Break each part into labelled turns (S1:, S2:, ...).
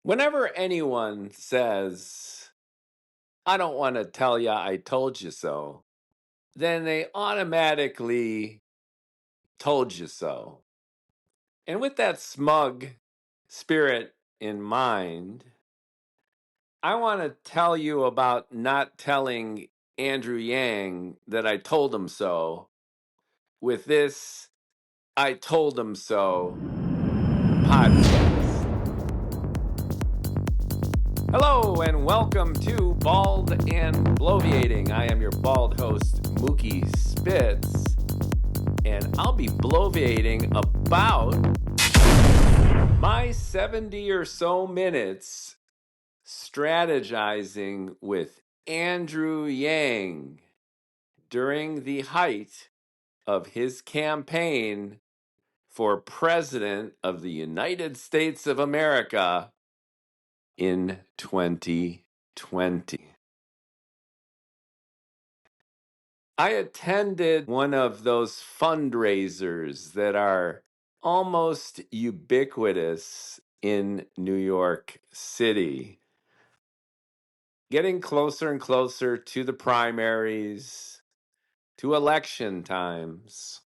S1: Whenever anyone says, I don't want to tell you I told you so, then they automatically told you so. And with that smug spirit in mind, I want to tell you about not telling Andrew Yang that I told him so with this I Told Him So podcast. Hello and welcome to Bald and Bloviating. I am your bald host, Mookie Spitz, and I'll be bloviating about my 70 or so minutes strategizing with Andrew Yang during the height of his campaign for President of the United States of America in 2020. I attended one of those fundraisers that are almost ubiquitous in New York City. Getting closer and closer to the primaries, to election times,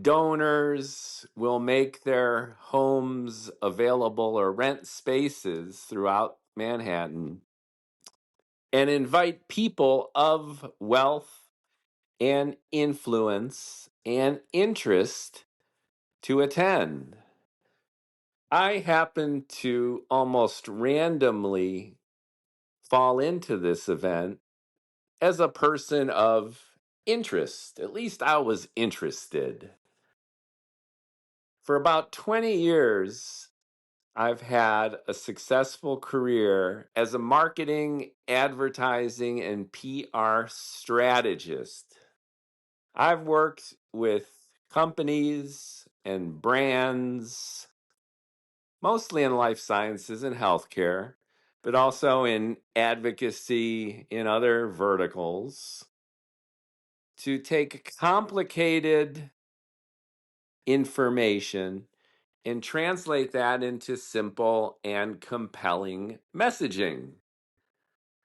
S1: donors will make their homes available or rent spaces throughout Manhattan and invite people of wealth and influence and interest to attend. I happen to almost randomly fall into this event as a person of interest. At least I was interested. For about 20 years, I've had a successful career as a marketing, advertising, and PR strategist. I've worked with companies and brands, mostly in life sciences and healthcare, but also in advocacy in other verticals, to take complicated information and translate that into simple and compelling messaging.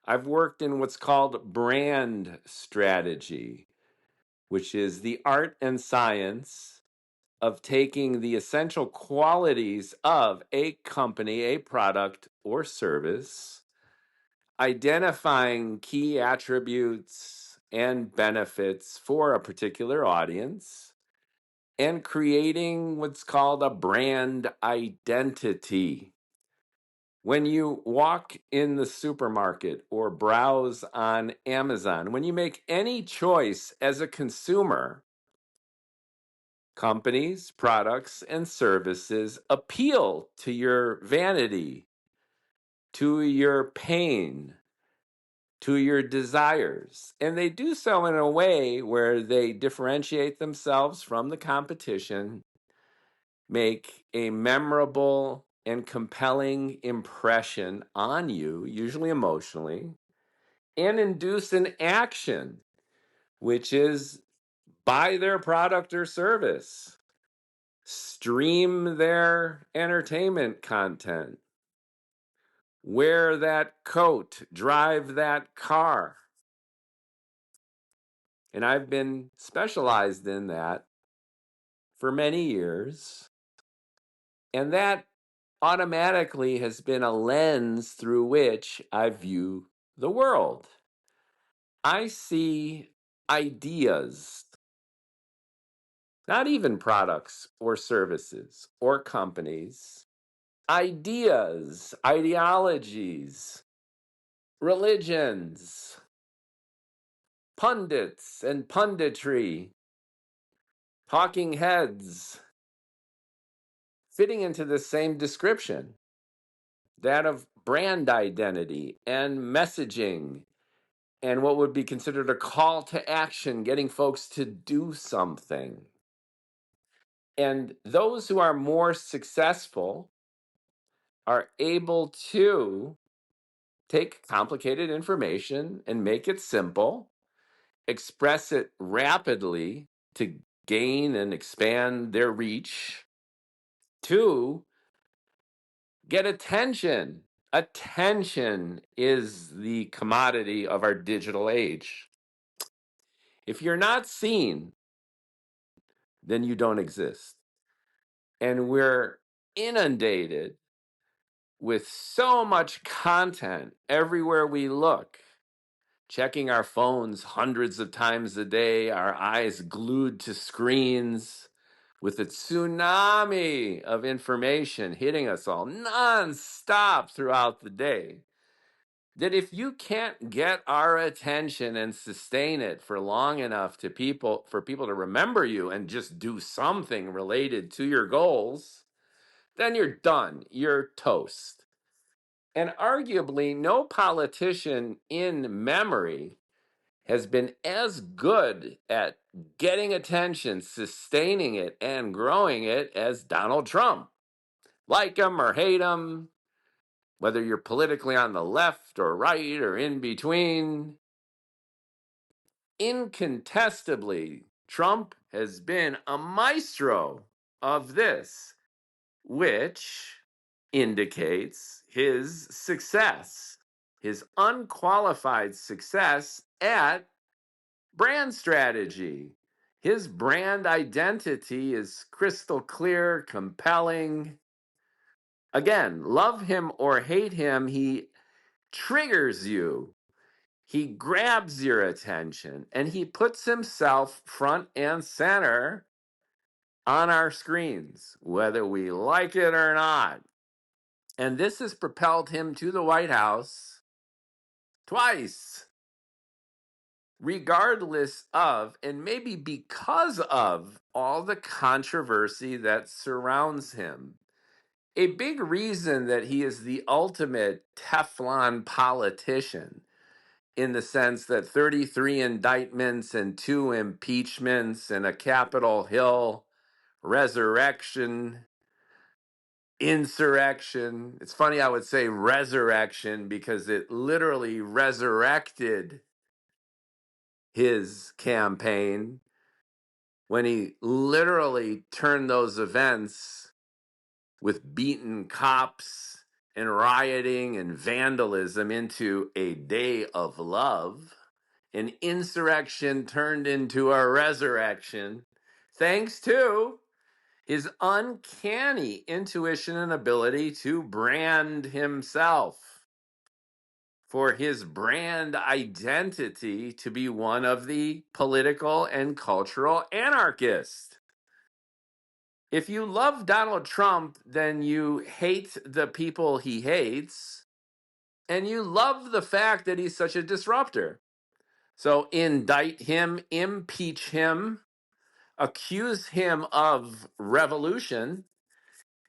S1: I've worked in what's called brand strategy, which is the art and science of taking the essential qualities of a company, a product, or service, identifying key attributes and benefits for a particular audience, and creating what's called a brand identity. When you walk in the supermarket or browse on Amazon, when you make any choice as a consumer, companies, products, and services appeal to your vanity, to your pain, to your desires. And they do so in a way where they differentiate themselves from the competition, make a memorable and compelling impression on you, usually emotionally, and induce an action, which is buy their product or service, stream their entertainment content, wear that coat, drive that car. And I've been specialized in that for many years. And that automatically has been a lens through which I view the world. I see ideas, not even products or services or companies, ideas, ideologies, religions, pundits and punditry, talking heads, fitting into the same description, that of brand identity and messaging, and what would be considered a call to action, getting folks to do something. And those who are more successful are able to take complicated information and make it simple, express it rapidly to gain and expand their reach, to get attention. Attention is the commodity of our digital age. If you're not seen, then you don't exist. And we're inundated with so much content everywhere we look, checking our phones hundreds of times a day, our eyes glued to screens, with a tsunami of information hitting us all nonstop throughout the day. That if you can't get our attention and sustain it for long enough for people to remember you and just do something related to your goals, then you're done. You're toast. And arguably, no politician in memory has been as good at getting attention, sustaining it, and growing it as Donald Trump. Like him or hate him, whether you're politically on the left or right or in between, incontestably, Trump has been a maestro of this, which indicates his success, his unqualified success at brand strategy. His brand identity is crystal clear, compelling. Again, love him or hate him, he triggers you. He grabs your attention and he puts himself front and center on our screens, whether we like it or not. And this has propelled him to the White House twice, regardless of, and maybe because of, all the controversy that surrounds him. A big reason that he is the ultimate Teflon politician, in the sense that 33 indictments and 2 impeachments and a Capitol Hill resurrection, insurrection. It's funny I would say resurrection because it literally resurrected his campaign when he literally turned those events with beaten cops and rioting and vandalism into a day of love. An insurrection turned into a resurrection, thanks to his uncanny intuition and ability to brand himself, for his brand identity to be one of the political and cultural anarchists. If you love Donald Trump, then you hate the people he hates, and you love the fact that he's such a disruptor. So indict him, impeach him, accuse him of revolution,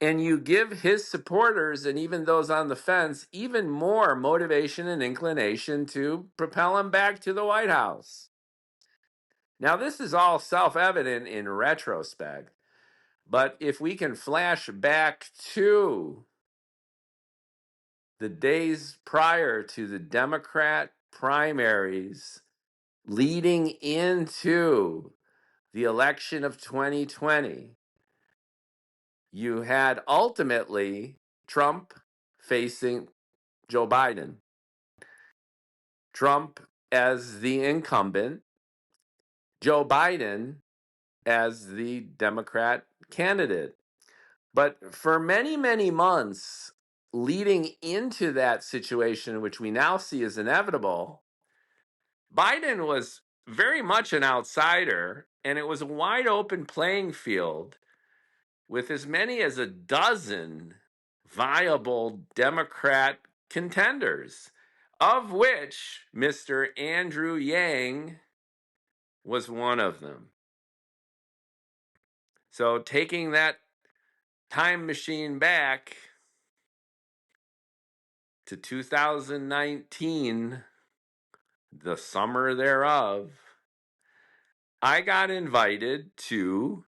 S1: and you give his supporters and even those on the fence even more motivation and inclination to propel him back to the White House. Now, this is all self-evident in retrospect, but if we can flash back to the days prior to the Democrat primaries leading into the election of 2020, you had ultimately Trump facing Joe Biden. Trump as the incumbent, Joe Biden as the Democrat candidate. But for many, many months leading into that situation, which we now see as inevitable, Biden was very much an outsider, and it was a wide open playing field with as many as a dozen viable Democrat contenders, of which Mr. Andrew Yang was one of them. So taking that time machine back to 2019, the summer thereof, I got invited to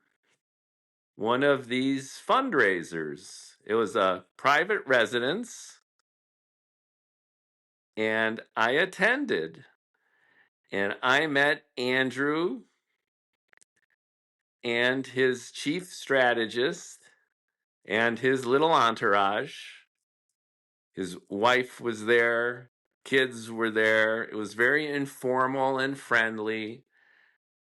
S1: one of these fundraisers. It was a private residence, and I attended. And I met Andrew and his chief strategist and his little entourage. His wife was there, kids were there. It was very informal and friendly.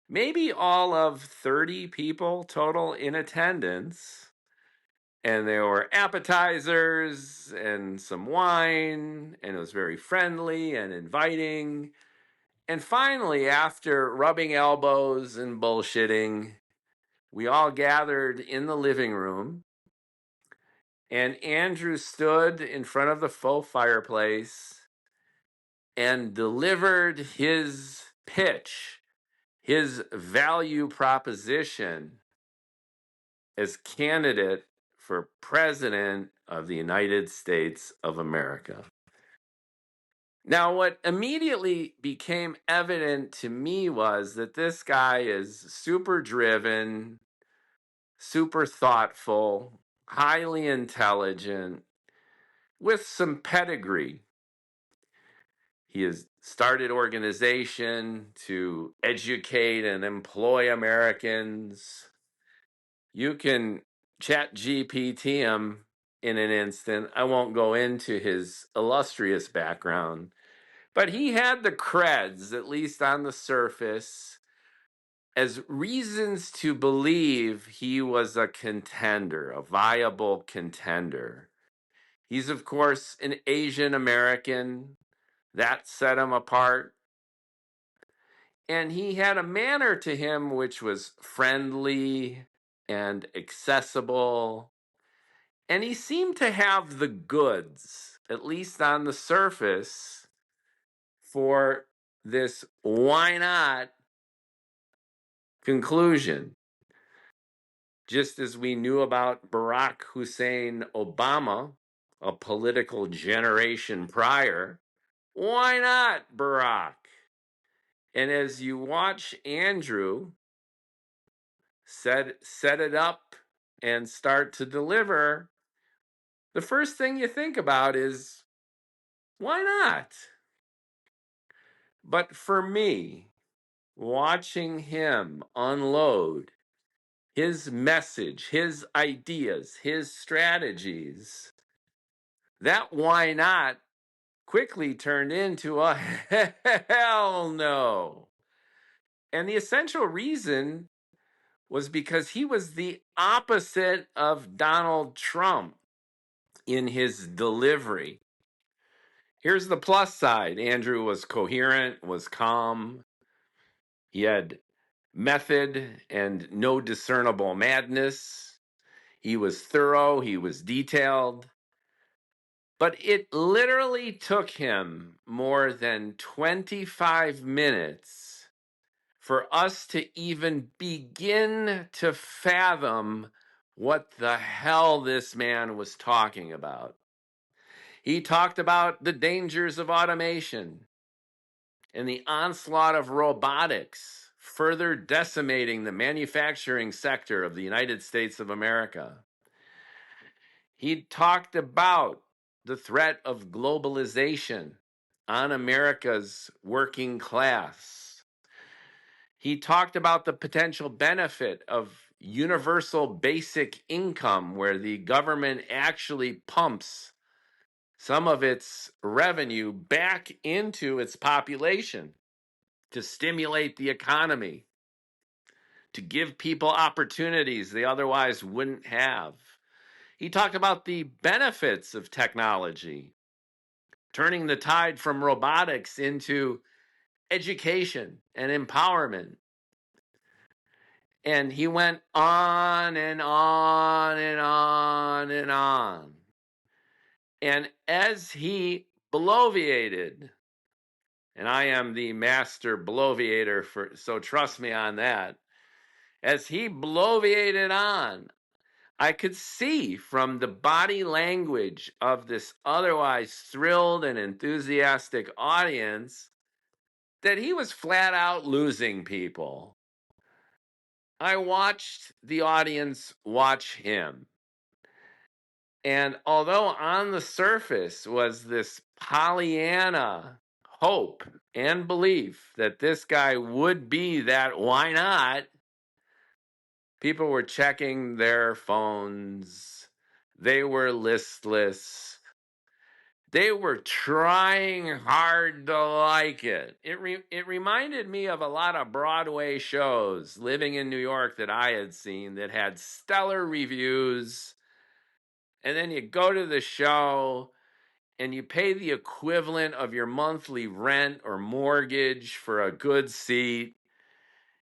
S1: Maybe all of 30 people total in attendance. And there were appetizers and some wine, and it was very friendly and inviting. And finally, after rubbing elbows and bullshitting, we all gathered in the living room, and Andrew stood in front of the faux fireplace and delivered his pitch, his value proposition as candidate for President of the United States of America. Now, what immediately became evident to me was that this guy is super driven, super thoughtful, highly intelligent, with some pedigree. He has started organization to educate and employ Americans. You can chat GPT him in an instant. I won't go into his illustrious background, but he had the creds, at least on the surface, as reasons to believe he was a contender, a viable contender. He's, of course, an Asian American. That set him apart. And he had a manner to him which was friendly and accessible. And he seemed to have the goods, at least on the surface, for this why not conclusion. Just as we knew about Barack Hussein Obama, a political generation prior, why not Barack? And as you watch Andrew set it up and start to deliver, the first thing you think about is, why not? But for me, watching him unload his message, his ideas, his strategies, that why not quickly turned into a hell no. And the essential reason was because he was the opposite of Donald Trump in his delivery. Here's the plus side. Andrew was coherent, was calm. He had method and no discernible madness. He was thorough, he was detailed. But it literally took him more than 25 minutes for us to even begin to fathom what the hell this man was talking about. He talked about the dangers of automation and the onslaught of robotics, further decimating the manufacturing sector of the United States of America. He talked about the threat of globalization on America's working class. He talked about the potential benefit of universal basic income, where the government actually pumps some of its revenue back into its population to stimulate the economy, to give people opportunities they otherwise wouldn't have. He talked about the benefits of technology, turning the tide from robotics into education and empowerment. And he went on and on and on and on. And as he bloviated, and I am the master bloviator, so trust me on that, as he bloviated on, I could see from the body language of this otherwise thrilled and enthusiastic audience that he was flat out losing people. I watched the audience watch him. And although on the surface was this Pollyanna hope and belief that this guy would be that why not, people were checking their phones. They were listless. They were trying hard to like it. It reminded me of a lot of Broadway shows living in New York that I had seen that had stellar reviews. And then you go to the show and you pay the equivalent of your monthly rent or mortgage for a good seat.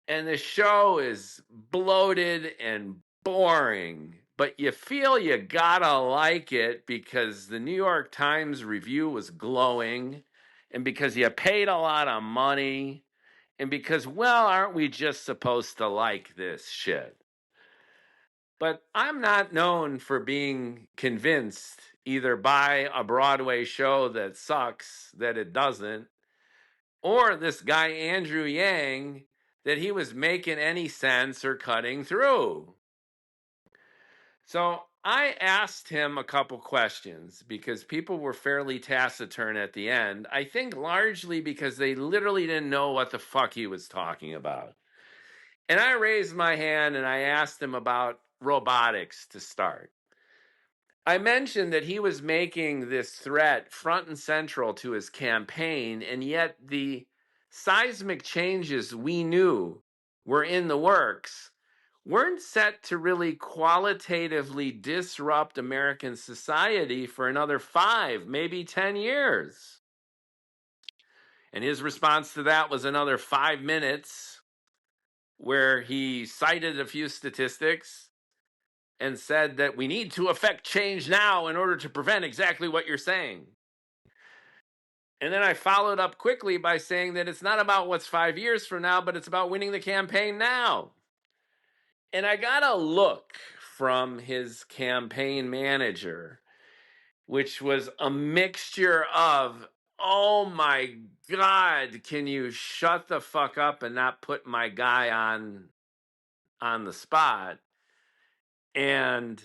S1: And the show is bloated and boring, but you feel you gotta like it because the New York Times review was glowing, and because you paid a lot of money, and because, well, aren't we just supposed to like this shit? But I'm not known for being convinced either by a Broadway show that sucks, that it doesn't, or this guy, Andrew Yang, that he was making any sense or cutting through. So I asked him a couple questions because people were fairly taciturn at the end. I think largely because they literally didn't know what the fuck he was talking about. And I raised my hand and I asked him about robotics to start. I mentioned that he was making this threat front and central to his campaign, and yet the seismic changes we knew were in the works weren't set to really qualitatively disrupt American society for another 5, maybe 10 years. And his response to that was another 5 minutes where he cited a few statistics and said that we need to effect change now in order to prevent exactly what you're saying. And then I followed up quickly by saying that it's not about what's 5 years from now, but it's about winning the campaign now. And I got a look from his campaign manager, which was a mixture of, oh my God, can you shut the fuck up and not put my guy on the spot? And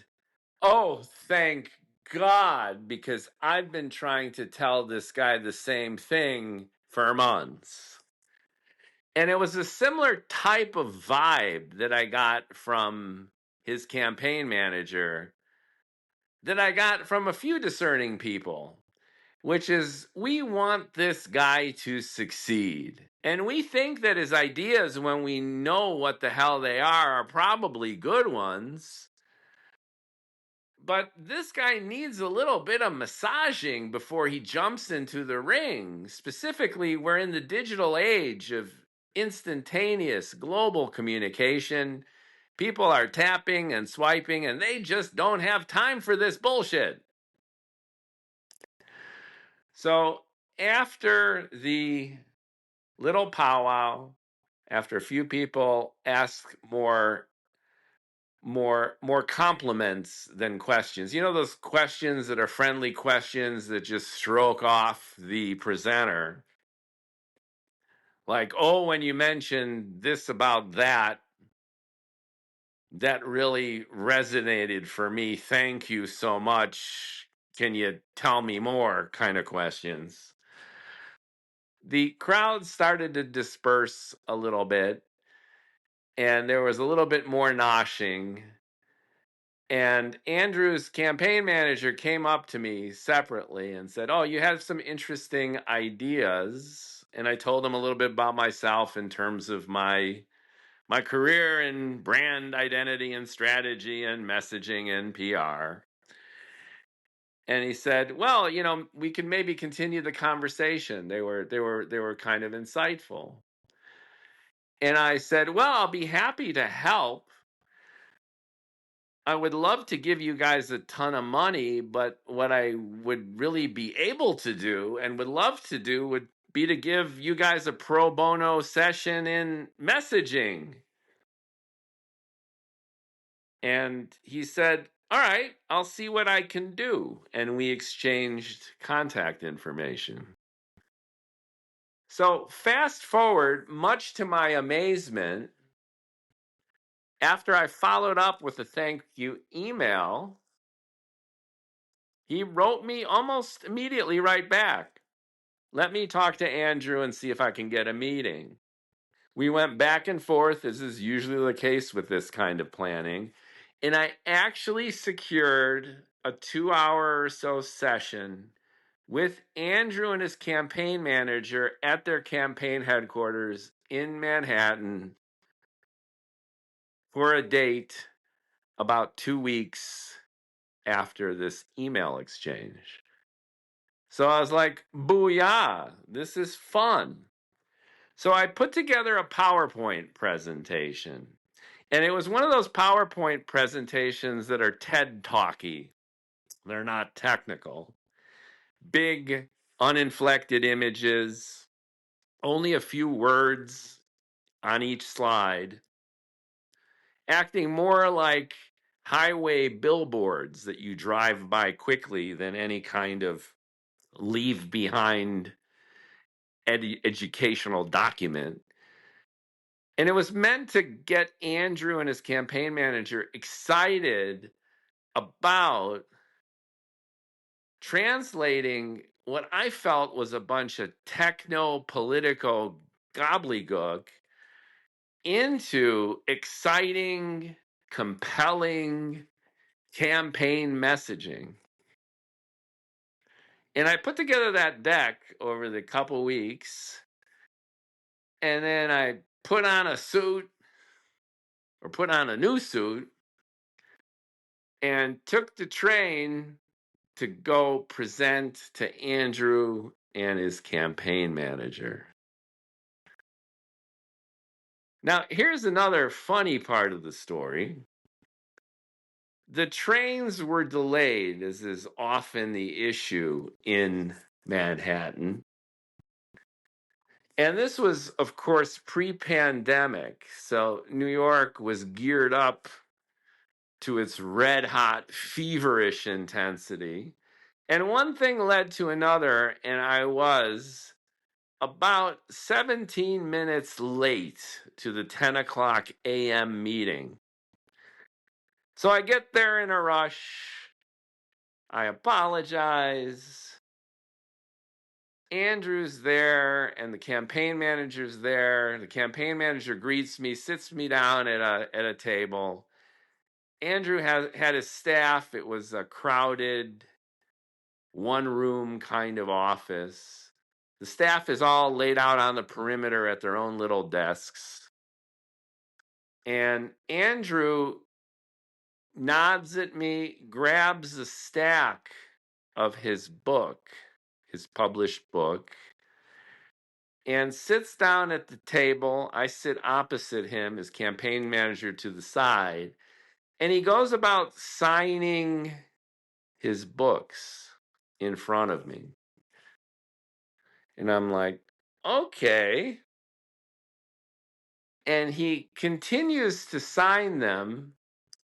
S1: oh, thank God, because I've been trying to tell this guy the same thing for months. And it was a similar type of vibe that I got from his campaign manager that I got from a few discerning people, which is we want this guy to succeed. And we think that his ideas, when we know what the hell they are probably good ones. But this guy needs a little bit of massaging before he jumps into the ring. Specifically, we're in the digital age of instantaneous global communication. People are tapping and swiping, and they just don't have time for this bullshit. So after the little powwow, after a few people ask more compliments than questions. You know those questions that are friendly questions that just stroke off the presenter? Like, oh, when you mentioned this about that, that really resonated for me. Thank you so much. Can you tell me more? Kind of questions. The crowd started to disperse a little bit, and there was a little bit more noshing. And Andrew's campaign manager came up to me separately and said, oh, you have some interesting ideas. And I told him a little bit about myself in terms of my career in brand identity and strategy and messaging and PR. And he said, well, you know, we can maybe continue the conversation. They were kind of insightful. And I said, well, I'll be happy to help. I would love to give you guys a ton of money, but what I would really be able to do and would love to do would be to give you guys a pro bono session in messaging. And he said, all right, I'll see what I can do. And we exchanged contact information. So fast forward, much to my amazement, after I followed up with a thank you email, he wrote me almost immediately right back. Let me talk to Andrew and see if I can get a meeting. We went back and forth, as is usually the case with this kind of planning, and I actually secured a 2-hour or so session with Andrew and his campaign manager at their campaign headquarters in Manhattan for a date about 2 weeks after this email exchange. So I was like, booyah, this is fun. So I put together a PowerPoint presentation. And it was one of those PowerPoint presentations that are TED Talky. They're not technical. Big, uninflected images, only a few words on each slide, acting more like highway billboards that you drive by quickly than any kind of leave behind educational document. And it was meant to get Andrew and his campaign manager excited about translating what I felt was a bunch of techno-political gobbledygook into exciting, compelling campaign messaging. And I put together that deck over the couple weeks, and then I put on a suit or put on a new suit and took the train to go present to Andrew and his campaign manager. Now, here's another funny part of the story. The trains were delayed, as is often the issue in Manhattan. And this was, of course, pre-pandemic. So New York was geared up to its red hot, feverish intensity. And one thing led to another, and I was about 17 minutes late to the 10 o'clock a.m. meeting. So I get there in a rush. I apologize. Andrew's there and the campaign manager's there. The campaign manager greets me, sits me down at a table. Andrew had his staff. It was a crowded, one-room kind of office. The staff is all laid out on the perimeter at their own little desks. And Andrew nods at me, grabs a stack of his book, his published book, and sits down at the table. I sit opposite him, his campaign manager to the side, and he goes about signing his books in front of me. And I'm like, okay. And he continues to sign them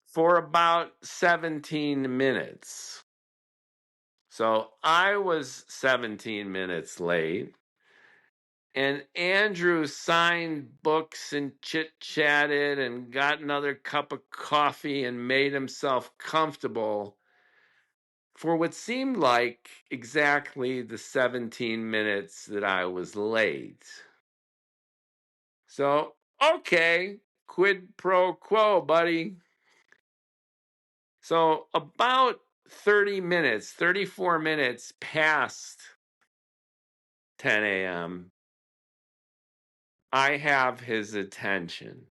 S1: for about 17 minutes. So I was 17 minutes late. And Andrew signed books and chit-chatted and got another cup of coffee and made himself comfortable for what seemed like exactly the 17 minutes that I was late. So, okay, quid pro quo, buddy. So about 34 minutes past 10 a.m., I have his attention.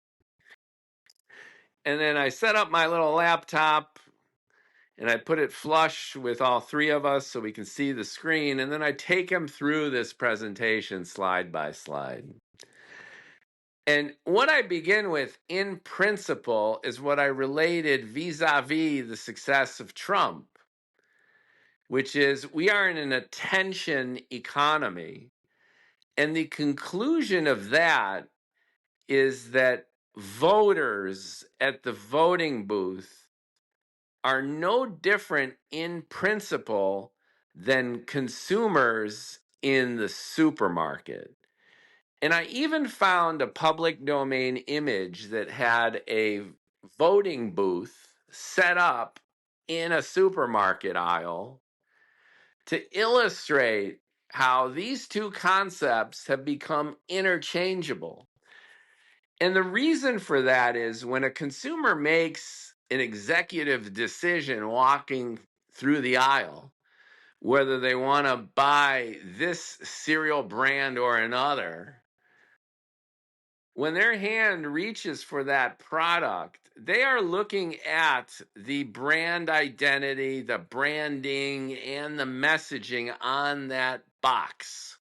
S1: And then I set up my little laptop and I put it flush with all three of us so we can see the screen. And then I take him through this presentation slide by slide. And what I begin with in principle is what I related vis-a-vis the success of Trump, which is we are in an attention economy. And the conclusion of that is that voters at the voting booth are no different in principle than consumers in the supermarket. And I even found a public domain image that had a voting booth set up in a supermarket aisle to illustrate how these two concepts have become interchangeable. And the reason for that is when a consumer makes an executive decision walking through the aisle, whether they want to buy this cereal brand or another, when their hand reaches for that product, they are looking at the brand identity, the branding, and the messaging on that box.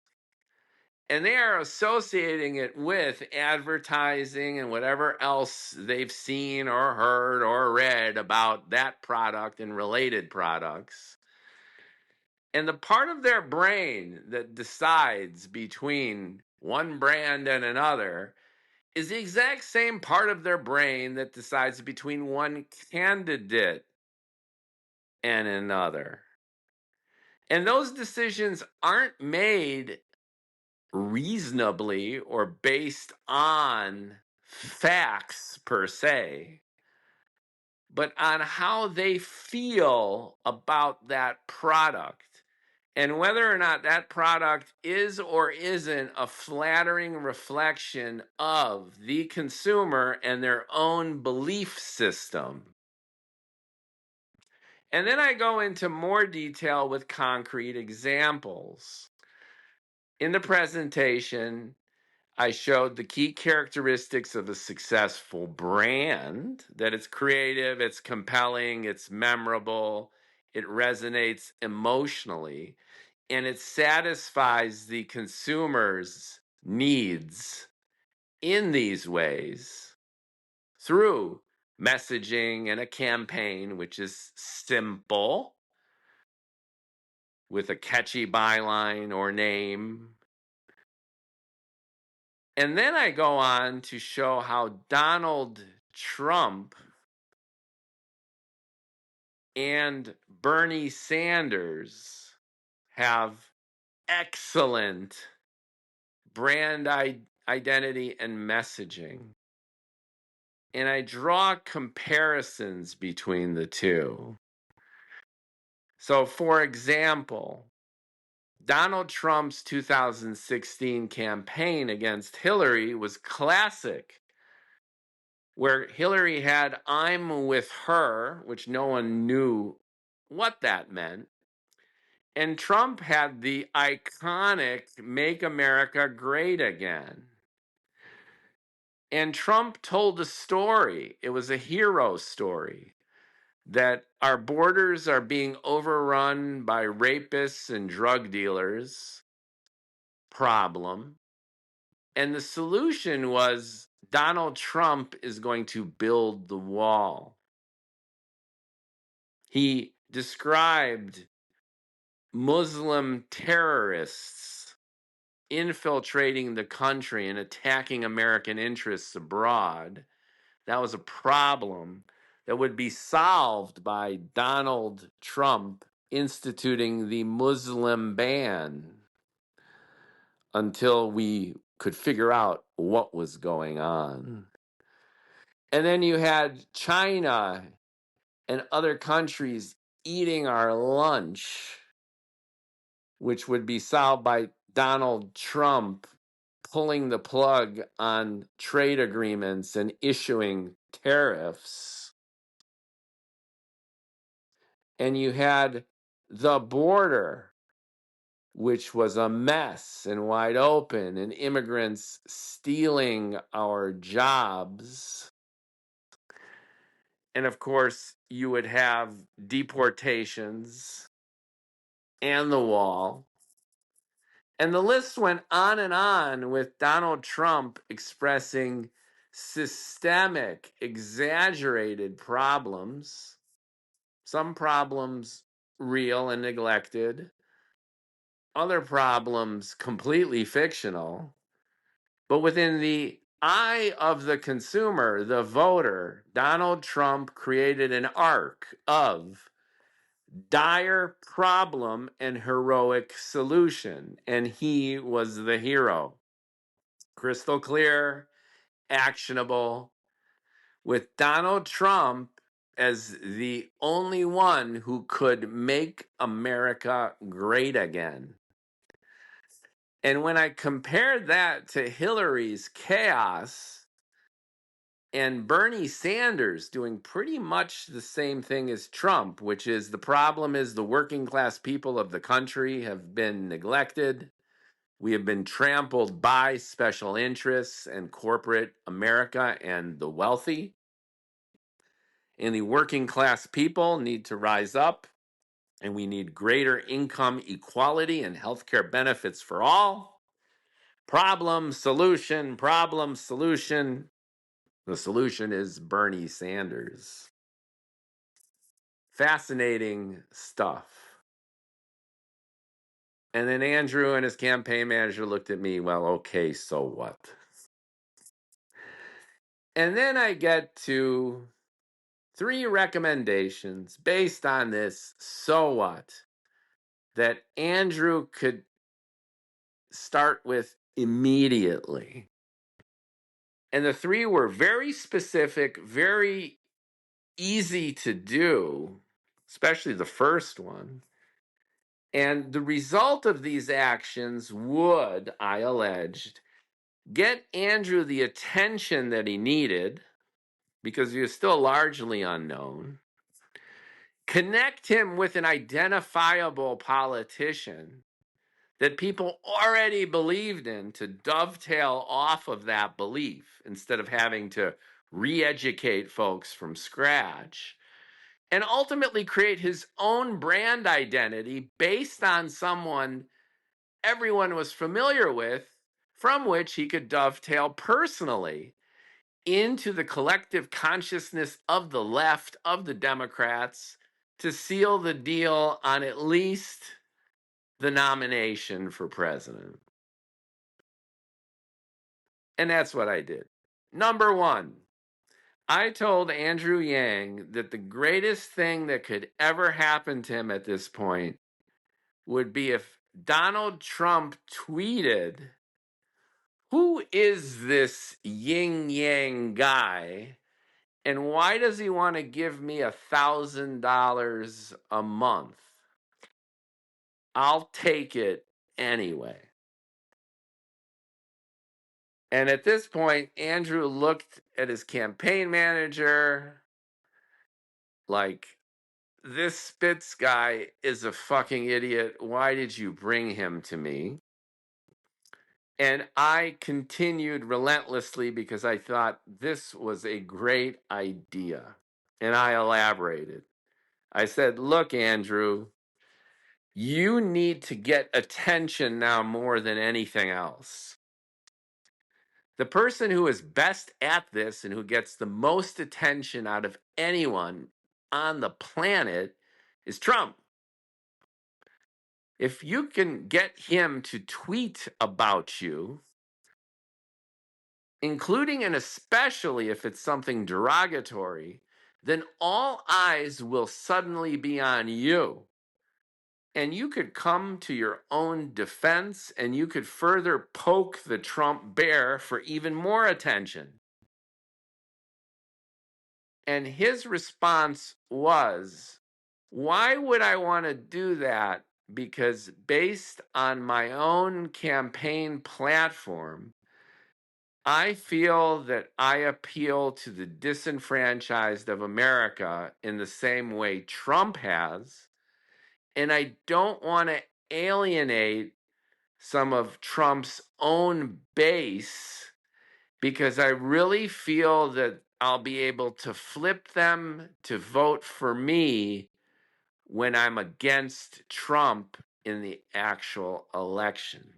S1: And they are associating it with advertising and whatever else they've seen or heard or read about that product and related products. And the part of their brain that decides between one brand and another is the exact same part of their brain that decides between one candidate and another. And those decisions aren't made reasonably or based on facts per se, but on how they feel about that product and whether or not that product is or isn't a flattering reflection of the consumer and their own belief system. And then I go into more detail with concrete examples. In the presentation, I showed the key characteristics of a successful brand, that it's creative, it's compelling, it's memorable, it resonates emotionally, and it satisfies the consumer's needs in these ways through messaging and a campaign, which is simple, with a catchy byline or name. And then I go on to show how Donald Trump and Bernie Sanders have excellent brand identity and messaging. And I draw comparisons between the two. So, for example, Donald Trump's 2016 campaign against Hillary was classic, where Hillary had "I'm with her," which no one knew what that meant. And Trump had the iconic "Make America Great Again." And Trump told a story. It was a hero story that our borders are being overrun by rapists and drug dealers. Problem. And the solution was Donald Trump is going to build the wall. He described Muslim terrorists infiltrating the country and attacking American interests abroad. That was a problem that would be solved by Donald Trump instituting the Muslim ban until we could figure out what was going on. And then you had China and other countries eating our lunch, which would be solved by Donald Trump pulling the plug on trade agreements and issuing tariffs. And you had the border, which was a mess and wide open, and immigrants stealing our jobs. And of course, you would have deportations and the wall. And the list went on with Donald Trump expressing systemic, exaggerated problems, some problems real and neglected, other problems completely fictional. But within the eye of the consumer, the voter, Donald Trump created an arc of dire problem and heroic solution, and he was the hero. Crystal clear, actionable, with Donald Trump as the only one who could make America great again. And when I compared that to Hillary's chaos, And Bernie Sanders doing pretty much the same thing as Trump, which is the problem is the working class people of the country have been neglected. We have been trampled by special interests and corporate America and the wealthy. And the working class people need to rise up, and we need greater income equality and healthcare benefits for all. Problem, solution, problem, solution. The solution is Bernie Sanders. Fascinating stuff. And then Andrew and his campaign manager looked at me, well, okay, so what? And then I get to 3 recommendations based on this, so what, that Andrew could start with immediately. And the 3 were very specific, very easy to do, especially the first one. And the result of these actions would, I alleged, get Andrew the attention that he needed, because he was still largely unknown, connect him with an identifiable politician that people already believed in to dovetail off of that belief instead of having to re-educate folks from scratch, and ultimately create his own brand identity based on someone everyone was familiar with, from which he could dovetail personally into the collective consciousness of the left, of the Democrats, to seal the deal on at least the nomination for president. And that's what I did. Number 1, I told Andrew Yang that the greatest thing that could ever happen to him at this point would be if Donald Trump tweeted, "Who is this yin yang guy? And why does he want to give me $1,000 a month? I'll take it anyway." And at this point, Andrew looked at his campaign manager like, this Spitz guy is a fucking idiot. Why did you bring him to me? And I continued relentlessly because I thought this was a great idea. And I elaborated. I said, look, Andrew, you need to get attention now more than anything else. The person who is best at this and who gets the most attention out of anyone on the planet is Trump. If you can get him to tweet about you, including and especially if it's something derogatory, then all eyes will suddenly be on you. And you could come to your own defense and you could further poke the Trump bear for even more attention. And his response was, why would I want to do that? Because based on my own campaign platform, I feel that I appeal to the disenfranchised of America in the same way Trump has, and I don't want to alienate some of Trump's own base because I really feel that I'll be able to flip them to vote for me when I'm against Trump in the actual election.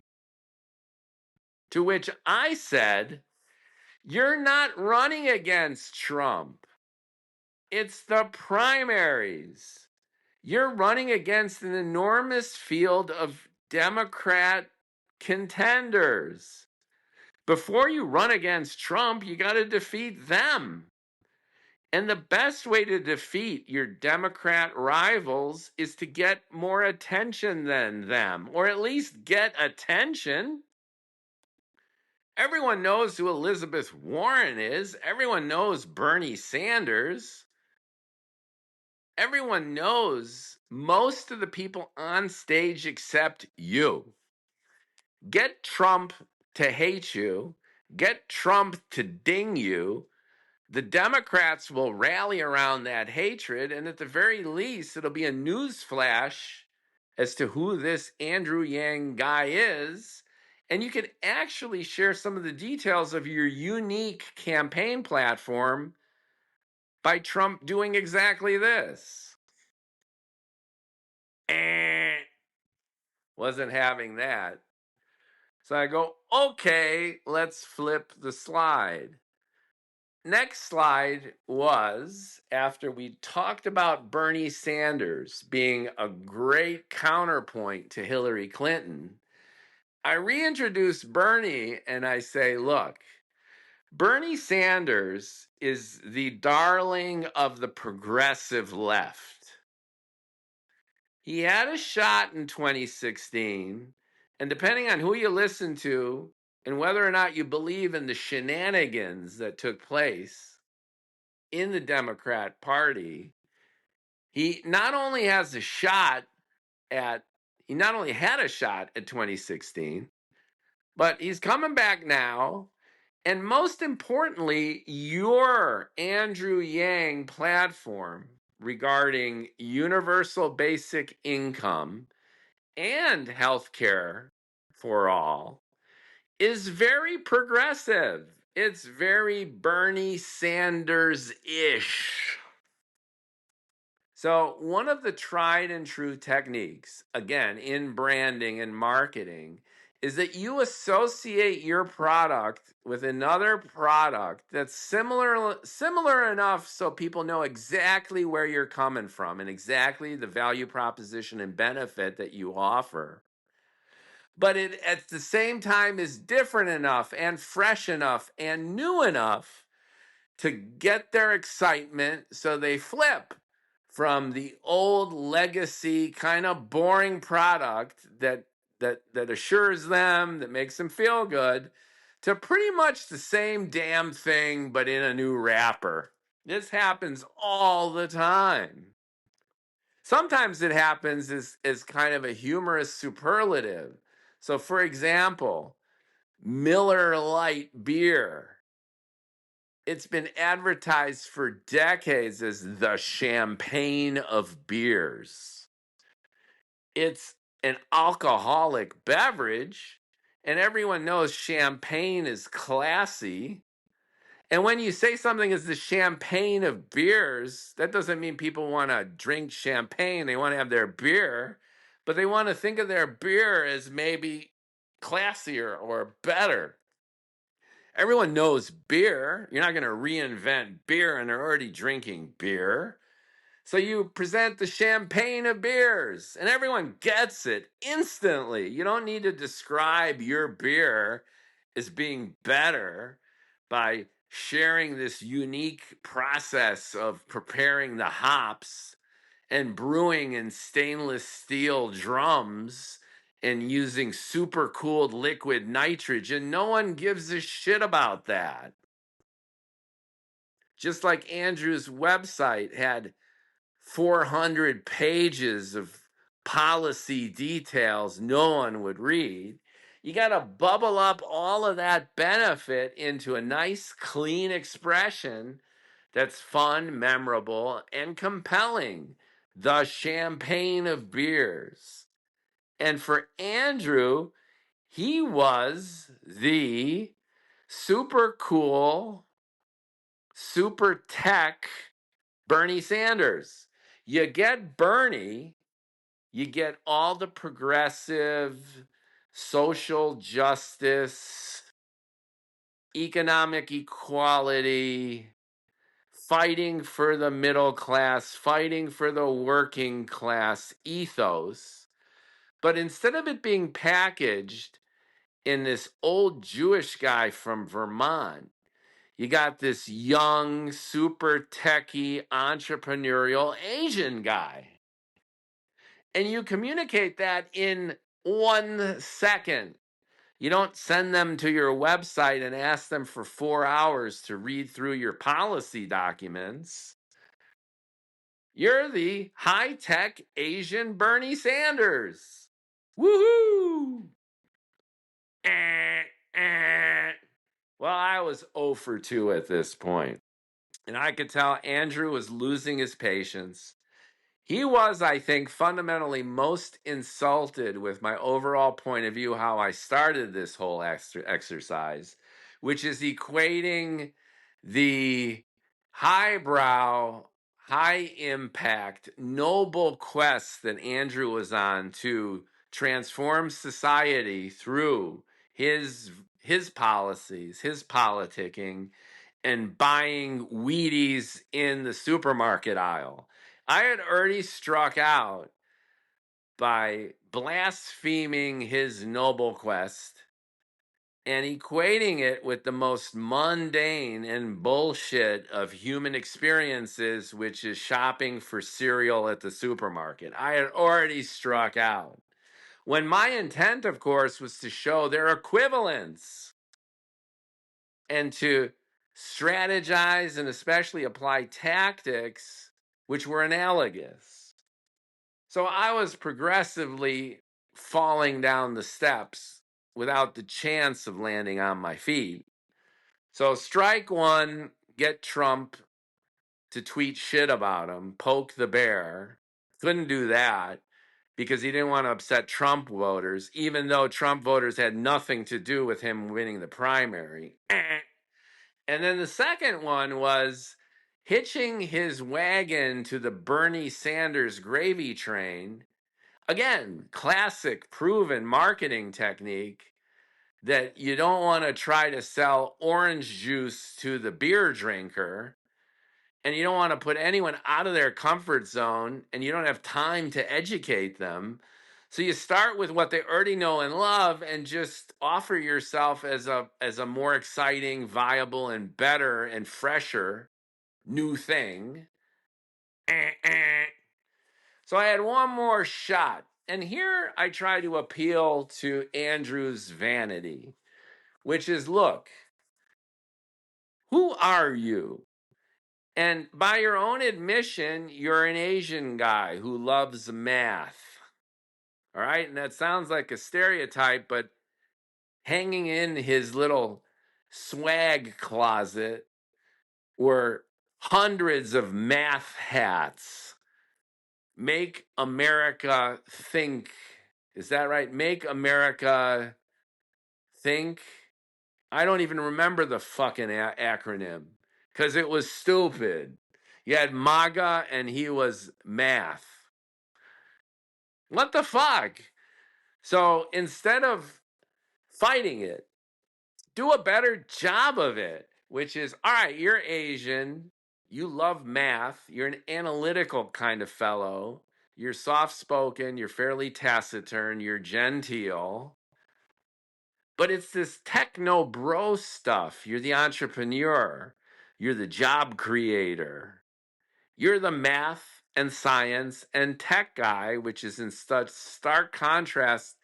S1: To which I said, you're not running against Trump. It's the primaries. You're running against an enormous field of Democrat contenders. Before you run against Trump, you got to defeat them. And the best way to defeat your Democrat rivals is to get more attention than them, or at least get attention. Everyone knows who Elizabeth Warren is. Everyone knows Bernie Sanders. Everyone knows most of the people on stage except you. Get Trump to hate you. Get Trump to ding you. the Democrats will rally around that hatred, and at the very least, it'll be a news flash as to who this Andrew Yang guy is. And you can actually share some of the details of your unique campaign platform by Trump doing exactly this. Wasn't having that. So I go, okay, let's flip the slide. Next slide was after we talked about Bernie Sanders being a great counterpoint to Hillary Clinton. I reintroduce Bernie and I say, look, Bernie Sanders is the darling of the progressive left. He had a shot in 2016, and depending on who you listen to and whether or not you believe in the shenanigans that took place in the Democrat Party, he not only has a shot he not only had a shot at 2016, but he's coming back now. And most importantly, your Andrew Yang platform regarding universal basic income and health care for all is very progressive. It's very Bernie Sanders-ish. So one of the tried and true techniques, again, in branding and marketing, is that you associate your product with another product that's similar enough so people know exactly where you're coming from and exactly the value proposition and benefit that you offer. But it at the same time is different enough and fresh enough and new enough to get their excitement so they flip from the old legacy kind of boring product that assures them, that makes them feel good, to pretty much the same damn thing but in a new wrapper. This happens all the time. Sometimes it happens as kind of a humorous superlative. So for example, Miller Lite beer. It's been advertised for decades as the champagne of beers. It's an alcoholic beverage, and everyone knows champagne is classy. And when you say something is the champagne of beers, that doesn't mean people want to drink champagne. They want to have their beer, but they want to think of their beer as maybe classier or better. Everyone knows beer. You're not going to reinvent beer, and they're already drinking beer. So you present the champagne of beers, and everyone gets it instantly. You don't need to describe your beer as being better by sharing this unique process of preparing the hops and brewing in stainless steel drums and using super cooled liquid nitrogen. No one gives a shit about that. Just like Andrew's website had 400 pages of policy details no one would read, you got to bubble up all of that benefit into a nice, clean expression that's fun, memorable, and compelling. The champagne of beers. And for Andrew, he was the super cool, super tech Bernie Sanders. You get Bernie, you get all the progressive, social justice, economic equality, fighting for the middle class, fighting for the working class ethos. But instead of it being packaged in this old Jewish guy from Vermont, you got this young, super techie, entrepreneurial Asian guy. And you communicate that in 1 second. You don't send them to your website and ask them for 4 hours to read through your policy documents. You're the high-tech Asian Bernie Sanders. Woohoo! Well, I was 0 for 2 at this point. And I could tell Andrew was losing his patience. He was, I think, fundamentally most insulted with my overall point of view, how I started this whole exercise, which is equating the highbrow, high impact, noble quest that Andrew was on to transform society through his policies, his politicking, and buying Wheaties in the supermarket aisle. I had already struck out by blaspheming his noble quest and equating it with the most mundane and bullshit of human experiences, which is shopping for cereal at the supermarket. I had already struck out. When my intent, of course, was to show their equivalence and to strategize and especially apply tactics which were analogous. So I was progressively falling down the steps without the chance of landing on my feet. So strike one, get Trump to tweet shit about him, poke the bear. Couldn't do that because he didn't want to upset Trump voters, even though Trump voters had nothing to do with him winning the primary. And then the second one was hitching his wagon to the Bernie Sanders gravy train. Again, classic proven marketing technique that you don't want to try to sell orange juice to the beer drinker, and you don't want to put anyone out of their comfort zone, and you don't have time to educate them. So you start with what they already know and love and just offer yourself as a more exciting, viable, and better and fresher new thing. So I had one more shot. And here I try to appeal to Andrew's vanity, which is, look, who are you? And by your own admission, you're an Asian guy who loves math. All right. And that sounds like a stereotype, but hanging in his little swag closet were hundreds of math hats. Make America think. Is that right? Make America think. I don't even remember the fucking acronym because it was stupid. You had MAGA and he was math. What the fuck? So instead of fighting it, do a better job of it, which is, all right, you're Asian, you love math, you're an analytical kind of fellow, you're soft spoken, you're fairly taciturn, you're genteel. But it's this techno bro stuff. You're the entrepreneur. You're the job creator. You're the math and science and tech guy, which is in such stark contrast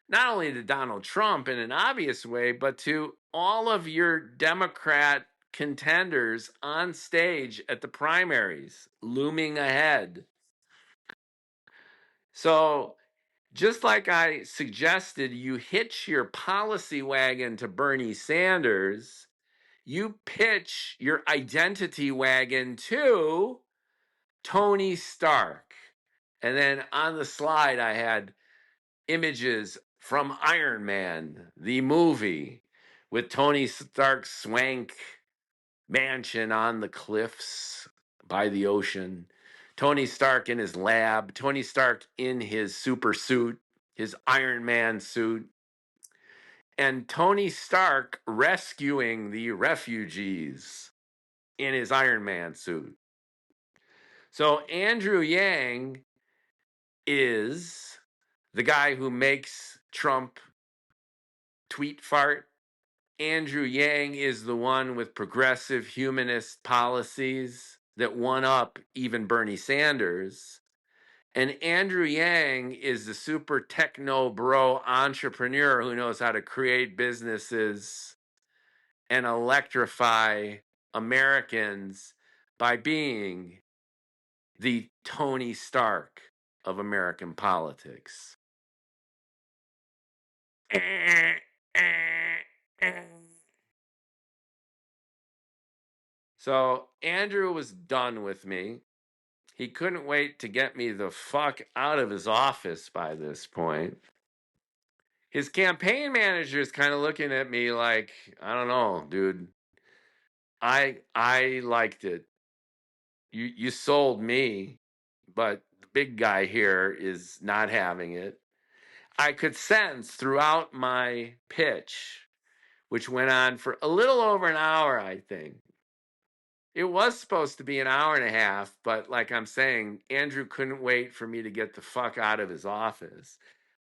S1: not only to Donald Trump in an obvious way, but to all of your Democrat contenders on stage at the primaries looming ahead. So just like I suggested, you hitch your policy wagon to Bernie Sanders, you pitch your identity wagon to Tony Stark. And then on the slide, I had images from Iron Man, the movie, with Tony Stark's swank mansion on the cliffs by the ocean. Tony Stark in his lab, Tony Stark in his super suit, his Iron Man suit, and Tony Stark rescuing the refugees in his Iron Man suit. So Andrew Yang is the guy who makes Trump tweet fart. Andrew Yang is the one with progressive humanist policies that one up even Bernie Sanders. And Andrew Yang is the super techno bro entrepreneur who knows how to create businesses and electrify Americans by being the Tony Stark of American politics. So Andrew was done with me. He couldn't wait to get me the fuck out of his office by this point. His campaign manager is kind of looking at me like, I don't know, dude. I liked it. You sold me, but the big guy here is not having it. I could sense throughout my pitch, which went on for a little over an hour, I think. It was supposed to be an hour and a half, but like I'm saying, Andrew couldn't wait for me to get the fuck out of his office.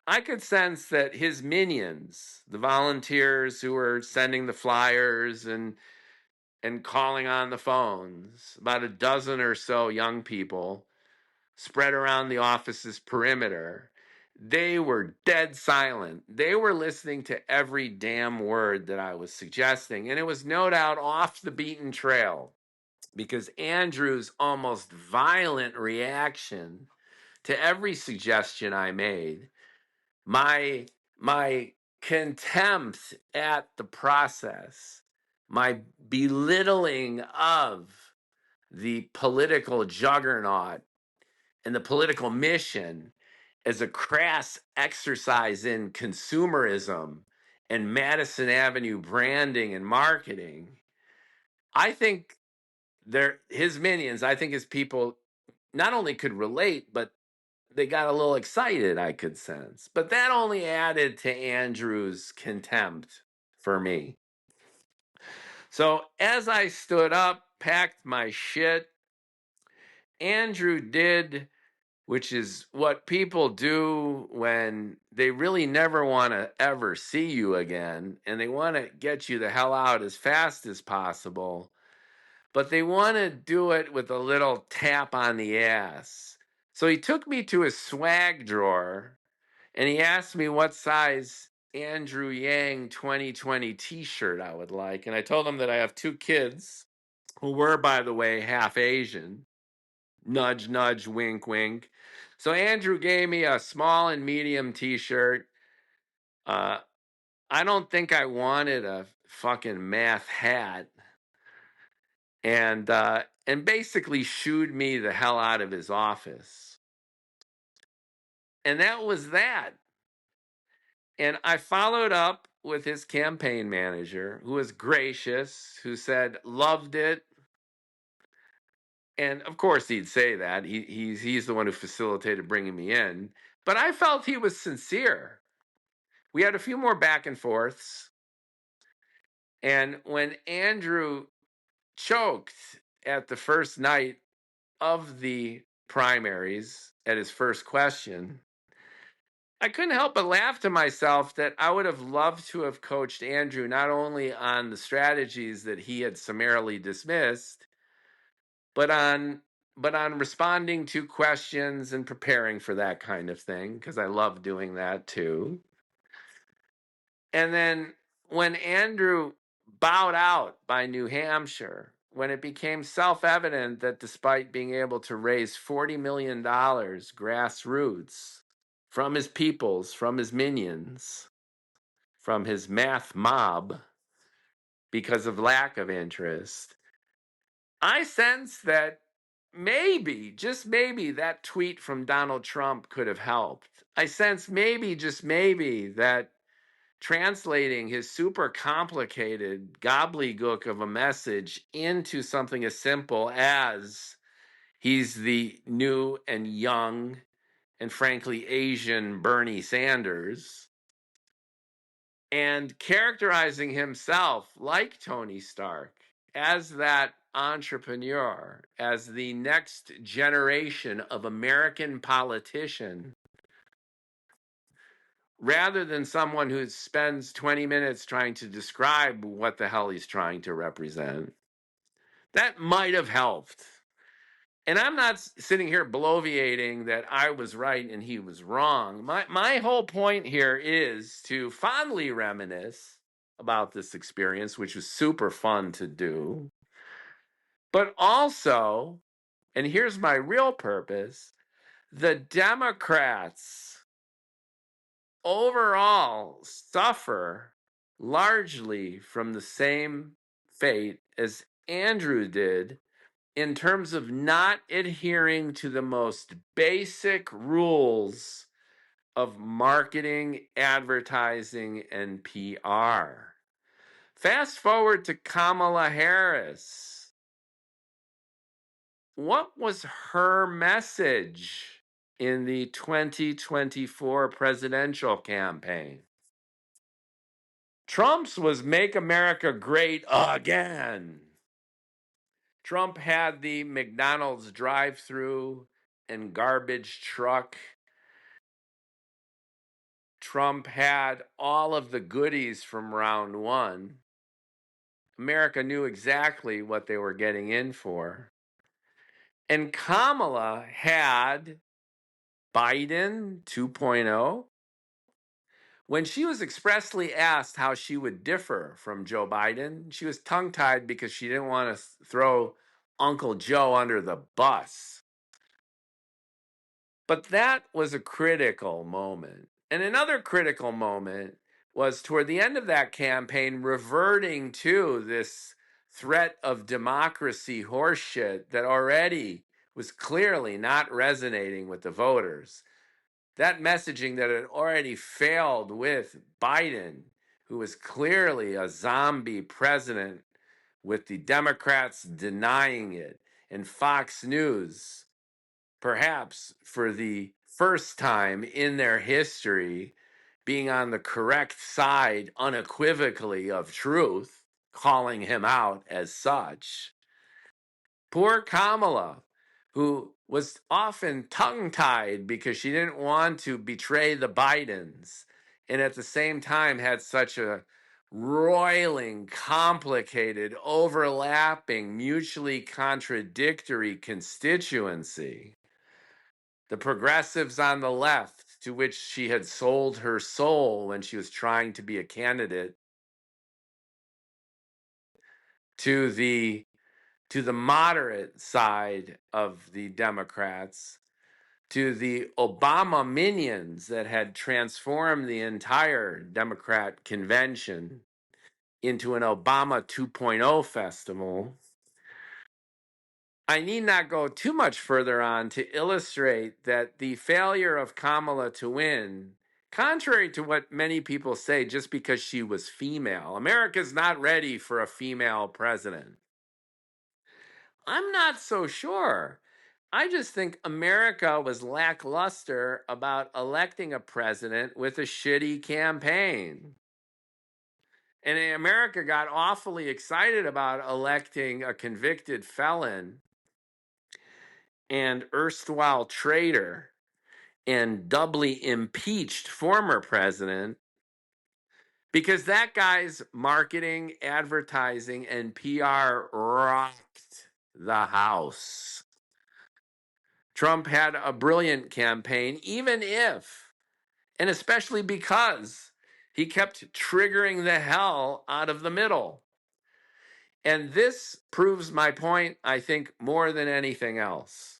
S1: I could sense that his minions, the volunteers who were sending the flyers and calling on the phones, about a dozen or so young people spread around the office's perimeter, they were dead silent. They were listening to every damn word that I was suggesting, and it was no doubt off the beaten trail because Andrew's almost violent reaction to every suggestion I made, my contempt at the process, my belittling of the political juggernaut and the political mission as a crass exercise in consumerism and Madison Avenue branding and marketing. I think his minions, I think his people not only could relate, but they got a little excited, I could sense. But that only added to Andrew's contempt for me. So as I stood up, packed my shit, Andrew did, which is what people do when they really never want to ever see you again and they want to get you the hell out as fast as possible, but they want to do it with a little tap on the ass. So he took me to his swag drawer and he asked me what size Andrew Yang 2020 t-shirt I would like. And I told him that I have two kids who were, by the way, half Asian. Nudge, nudge, wink, wink. So Andrew gave me a small and medium t-shirt. I don't think I wanted a fucking math hat. And basically shooed me the hell out of his office. And that was that. And I followed up with his campaign manager, who was gracious, who said, loved it. And of course he'd say that. He's the one who facilitated bringing me in. But I felt he was sincere. We had a few more back and forths. And when Andrew choked at the first night of the primaries at his first question, I couldn't help but laugh to myself that I would have loved to have coached Andrew not only on the strategies that he had summarily dismissed, but on responding to questions and preparing for that kind of thing, because I love doing that too. And then when Andrew bowed out by New Hampshire, when it became self-evident that despite being able to raise $40 million grassroots from his peoples, from his minions, from his math mob, because of lack of interest, I sense that maybe, just maybe, that tweet from Donald Trump could have helped. I sense maybe, just maybe, that translating his super complicated gobbledygook of a message into something as simple as he's the new and young and frankly Asian Bernie Sanders, and characterizing himself like Tony Stark as that entrepreneur, as the next generation of American politician, rather than someone who spends 20 minutes trying to describe what the hell he's trying to represent. That might have helped. And I'm not sitting here bloviating that I was right and he was wrong. My whole point here is to fondly reminisce about this experience, which was super fun to do. But also, and here's my real purpose, the Democrats overall suffer largely from the same fate as Andrew did in terms of not adhering to the most basic rules of marketing, advertising, and PR. Fast forward to Kamala Harris. What was her message in the 2024 presidential campaign? Trump's was Make America Great Again. Trump had the McDonald's drive-through and garbage truck. Trump had all of the goodies from round one. America knew exactly what they were getting in for. And Kamala had Biden 2.0. When she was expressly asked how she would differ from Joe Biden, she was tongue-tied because she didn't want to throw Uncle Joe under the bus. But that was a critical moment. And another critical moment was toward the end of that campaign, reverting to this threat of democracy horseshit that already was clearly not resonating with the voters. That messaging that had already failed with Biden, who was clearly a zombie president, with the Democrats denying it, and Fox News, perhaps for the first time in their history, being on the correct side unequivocally of truth, calling him out as such. Poor Kamala, who was often tongue-tied because she didn't want to betray the Bidens, and at the same time had such a roiling, complicated, overlapping, mutually contradictory constituency. The progressives on the left, to which she had sold her soul when she was trying to be a candidate, to the moderate side of the Democrats, to the Obama minions that had transformed the entire Democrat convention into an Obama 2.0 festival. I need not go too much further on to illustrate that the failure of Kamala to win, contrary to what many people say, just because she was female, America's not ready for a female president. I'm not so sure. I just think America was lackluster about electing a president with a shitty campaign. And America got awfully excited about electing a convicted felon and erstwhile traitor and doubly impeached former president because that guy's marketing, advertising, and PR rocked the house. Trump had a brilliant campaign, even if, and especially because, he kept triggering the hell out of the middle. And this proves my point, I think, more than anything else.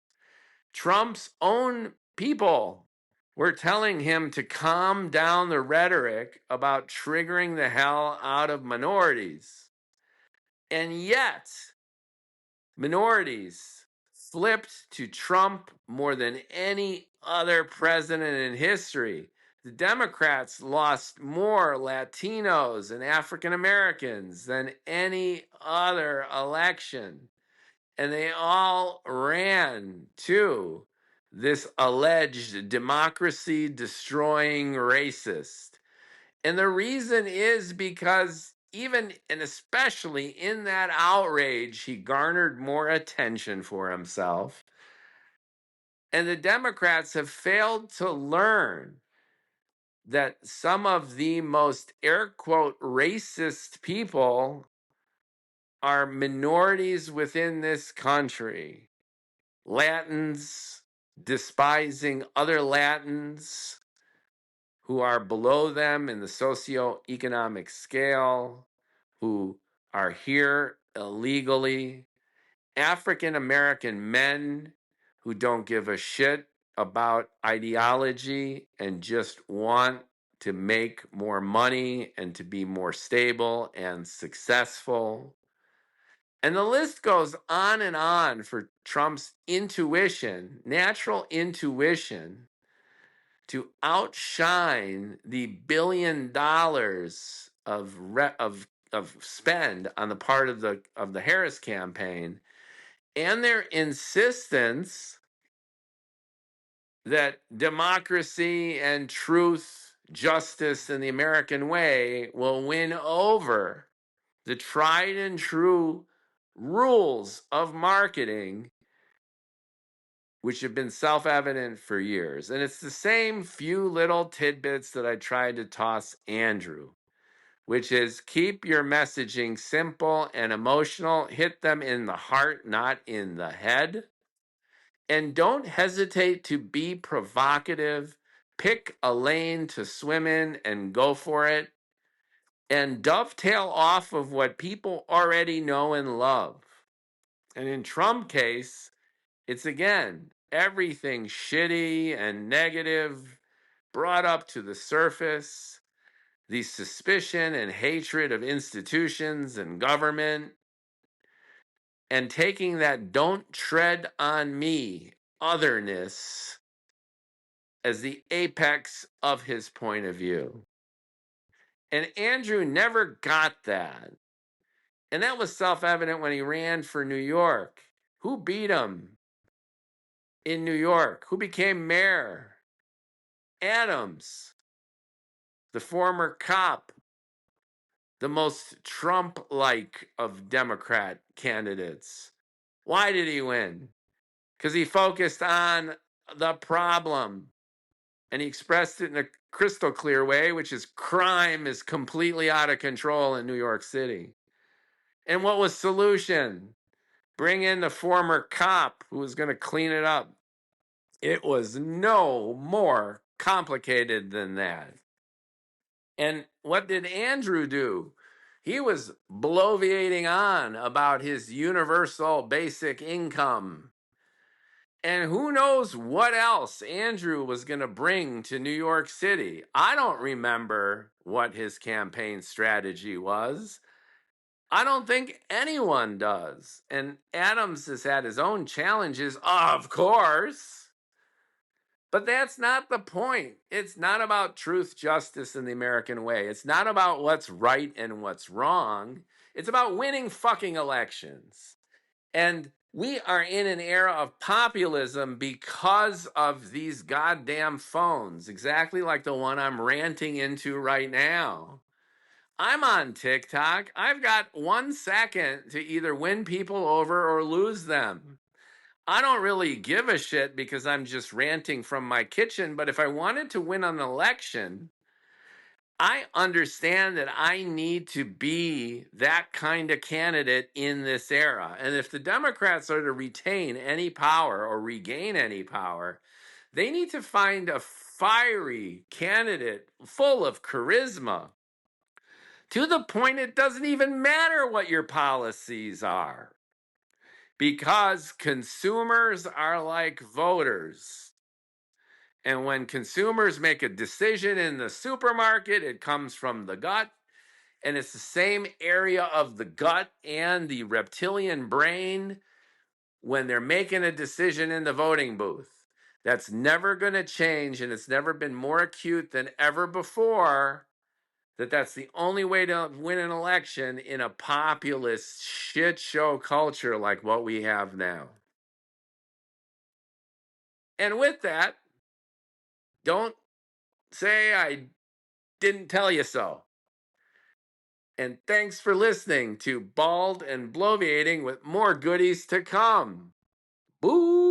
S1: Trump's own people were telling him to calm down the rhetoric about triggering the hell out of minorities. And yet, minorities flipped to Trump more than any other president in history. The Democrats lost more Latinos and African Americans than any other election. And they all ran to this alleged democracy destroying racist. And the reason is because even and especially in that outrage, he garnered more attention for himself. And the Democrats have failed to learn that some of the most air quote racist people are minorities within this country. Latins despising other Latins who are below them in the socioeconomic scale, who are here illegally, African American men who don't give a shit about ideology and just want to make more money and to be more stable and successful. And the list goes on and on for Trump's intuition, natural intuition, to outshine the $1 billion of spend on the part of the Harris campaign, and their insistence that democracy and truth, justice, and the American way will win over the tried and true rules of marketing, which have been self-evident for years. And it's the same few little tidbits that I tried to toss Andrew, which is keep your messaging simple and emotional, hit them in the heart, not in the head. And don't hesitate to be provocative. Pick a lane to swim in and go for it. And dovetail off of what people already know and love. And in Trump's case, it's again, everything shitty and negative brought up to the surface, the suspicion and hatred of institutions and government, and taking that don't tread on me otherness as the apex of his point of view. And Andrew never got that. And that was self-evident when he ran for New York. Who beat him in New York? Who became mayor? Adams, the former cop, the most Trump-like of Democrat candidates. Why did he win? Because he focused on the problem. And he expressed it in a crystal clear way, which is crime is completely out of control in New York City. And what was solution? Bring in the former cop who was going to clean it up. It was no more complicated than that. And what did Andrew do? He was bloviating on about his universal basic income. And who knows what else Andrew was going to bring to New York City. I don't remember what his campaign strategy was. I don't think anyone does. And Adams has had his own challenges, of course. But that's not the point. It's not about truth, justice, and the American way. It's not about what's right and what's wrong. It's about winning fucking elections. And we are in an era of populism because of these goddamn phones, exactly like the one I'm ranting into right now. I'm on TikTok. I've got 1 second to either win people over or lose them. I don't really give a shit because I'm just ranting from my kitchen, but if I wanted to win an election, I understand that I need to be that kind of candidate in this era. And if the Democrats are to retain any power or regain any power, they need to find a fiery candidate full of charisma to the point it doesn't even matter what your policies are. Because consumers are like voters. And when consumers make a decision in the supermarket, it comes from the gut. And it's the same area of the gut and the reptilian brain when they're making a decision in the voting booth. That's never going to change, and it's never been more acute than ever before. That's the only way to win an election in a populist shit show culture like what we have now. And with that, don't say I didn't tell you so. And thanks for listening to Bald and Bloviating with more goodies to come. Boo!